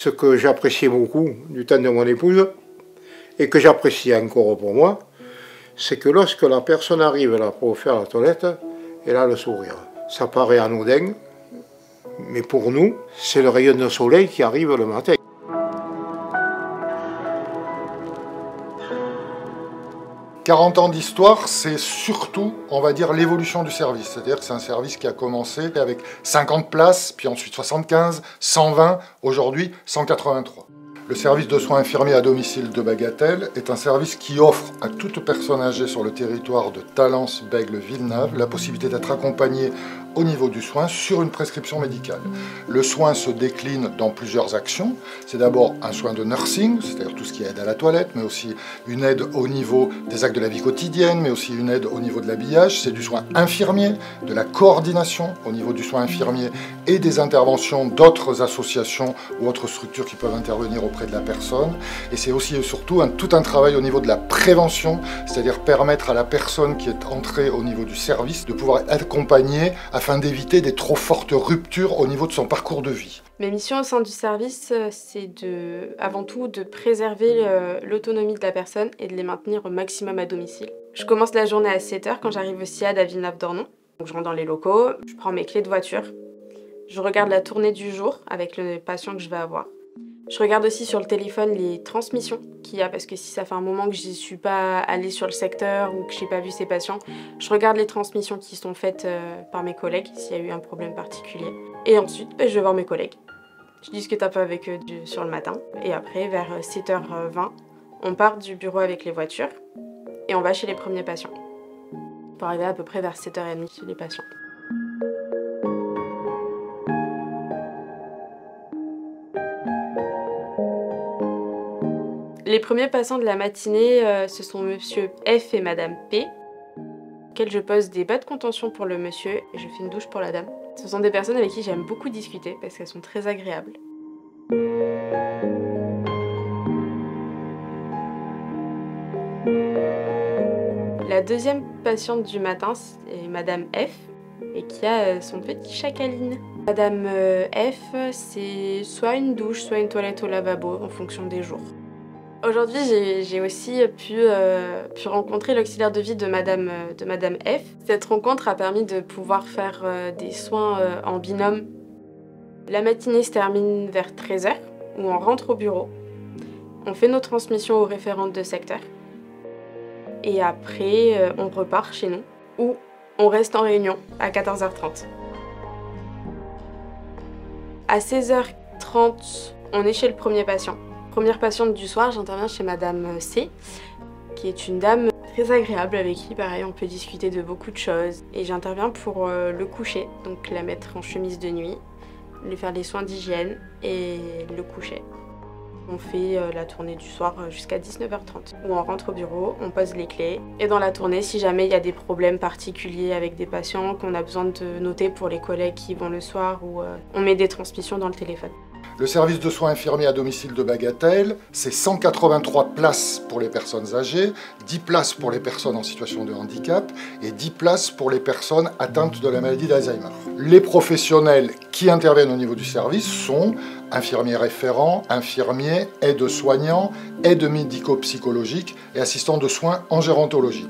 Ce que j'appréciais beaucoup du temps de mon épouse, et que j'apprécie encore pour moi, c'est que lorsque la personne arrive là pour faire la toilette, elle a le sourire. Ça paraît anodin, mais pour nous, c'est le rayon de soleil qui arrive le matin. « 40 ans d'histoire, c'est surtout, on va dire, l'évolution du service. C'est-à-dire que c'est un service qui a commencé avec 50 places, puis ensuite 75, 120, aujourd'hui 183. Le service de soins infirmiers à domicile de Bagatelle est un service qui offre à toute personne âgée sur le territoire de Talence, Bègles, Villeneuve la possibilité d'être accompagnée au niveau du soin sur une prescription médicale. Le soin se décline dans plusieurs actions. C'est d'abord un soin de nursing, c'est-à-dire tout ce qui aide à la toilette, mais aussi une aide au niveau des actes de la vie quotidienne, mais aussi une aide au niveau de l'habillage. C'est du soin infirmier, de la coordination au niveau du soin infirmier et des interventions d'autres associations ou autres structures qui peuvent intervenir auprès de la personne. Et c'est aussi et surtout tout un travail au niveau de la prévention, c'est-à-dire permettre à la personne qui est entrée au niveau du service de pouvoir être accompagnée afin d'éviter des trop fortes ruptures au niveau de son parcours de vie. Mes missions au sein du service, c'est avant tout de préserver l'autonomie de la personne et de les maintenir au maximum à domicile. Je commence la journée à 7 h quand j'arrive au SIAD à Villeneuve-d'Ornon. Donc je rentre dans les locaux, je prends mes clés de voiture, je regarde la tournée du jour avec le patient que je vais avoir. Je regarde aussi sur le téléphone les transmissions qu'il y a, parce que si ça fait un moment que je ne suis pas allée sur le secteur ou que je n'ai pas vu ces patients, je regarde les transmissions qui sont faites par mes collègues, s'il y a eu un problème particulier. Et ensuite, je vais voir mes collègues. Je discute un peu avec eux sur le matin. Et après, vers 7 h 20, on part du bureau avec les voitures et on va chez les premiers patients. Pour arriver à peu près vers 7 h 30 chez les patients. Les premiers patients de la matinée, ce sont Monsieur F et Madame P, auxquels je pose des bas de contention pour le monsieur et je fais une douche pour la dame. Ce sont des personnes avec qui j'aime beaucoup discuter parce qu'elles sont très agréables. La deuxième patiente du matin, c'est Madame F et qui a son petit chacaline. Madame F, c'est soit une douche, soit une toilette au lavabo en fonction des jours. Aujourd'hui, j'ai aussi pu rencontrer l'auxiliaire de vie de Madame F. Cette rencontre a permis de pouvoir faire des soins en binôme. La matinée se termine vers 13 h, où on rentre au bureau. On fait nos transmissions aux référentes de secteur. Et après, on repart chez nous, où on reste en réunion à 14 h 30. À 16 h 30, on est chez le premier patient. Première patiente du soir, j'interviens chez Madame C, qui est une dame très agréable avec qui, pareil, on peut discuter de beaucoup de choses. Et j'interviens pour le coucher, donc la mettre en chemise de nuit, lui faire des soins d'hygiène et le coucher. On fait la tournée du soir jusqu'à 19 h 30, où on rentre au bureau, on pose les clés. Et dans la tournée, si jamais il y a des problèmes particuliers avec des patients, qu'on a besoin de noter pour les collègues qui vont le soir, ou on met des transmissions dans le téléphone. Le service de soins infirmiers à domicile de Bagatelle, c'est 183 places pour les personnes âgées, 10 places pour les personnes en situation de handicap et 10 places pour les personnes atteintes de la maladie d'Alzheimer. Les professionnels qui interviennent au niveau du service sont infirmiers référents, infirmiers, aides-soignants, aides médico-psychologiques et assistants de soins en gérontologie.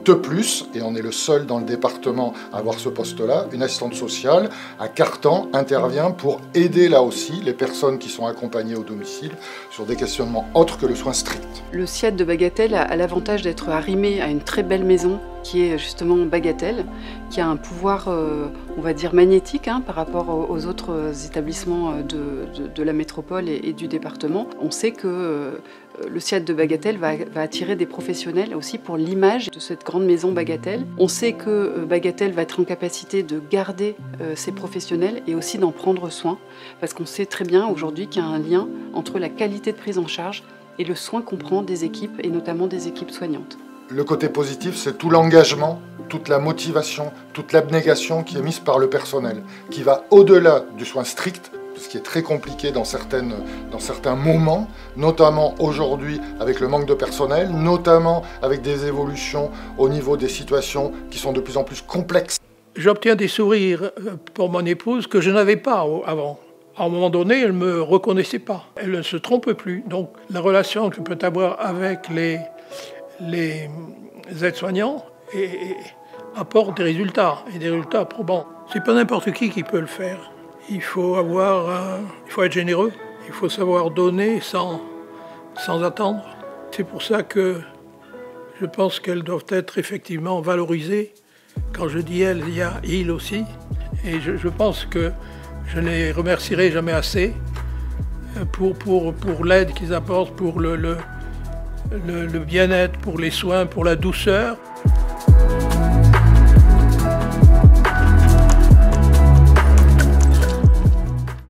De plus, et on est le seul dans le département à avoir ce poste-là, une assistante sociale à Cartan intervient pour aider là aussi les personnes qui sont accompagnées au domicile sur des questionnements autres que le soin strict. Le SIAD de Bagatelle a l'avantage d'être arrimé à une très belle maison qui est justement Bagatelle, qui a un pouvoir, on va dire, magnétique par rapport aux autres établissements de la métropole et du département. On sait que le SIAD de Bagatelle va attirer des professionnels aussi pour l'image de cette grande maison Bagatelle. On sait que Bagatelle va être en capacité de garder ses professionnels et aussi d'en prendre soin, parce qu'on sait très bien aujourd'hui qu'il y a un lien entre la qualité de prise en charge et le soin qu'on prend des équipes, et notamment des équipes soignantes. Le côté positif, c'est tout l'engagement, toute la motivation, toute l'abnégation qui est mise par le personnel, qui va au-delà du soin strict, ce qui est très compliqué dans certains moments, notamment aujourd'hui avec le manque de personnel, notamment avec des évolutions au niveau des situations qui sont de plus en plus complexes. J'obtiens des sourires pour mon épouse que je n'avais pas avant. À un moment donné, elle ne me reconnaissait pas. Elle ne se trompe plus. Donc la relation que je peux avoir avec les aides-soignants apporte des résultats, et des résultats probants. C'est pas n'importe qui peut le faire. Il faut être généreux, il faut savoir donner sans attendre. C'est pour ça que je pense qu'elles doivent être effectivement valorisées. Quand je dis elles, il y a il aussi. Et je pense que je ne les remercierai jamais assez pour l'aide qu'ils apportent, pour le bien-être, pour les soins, pour la douceur.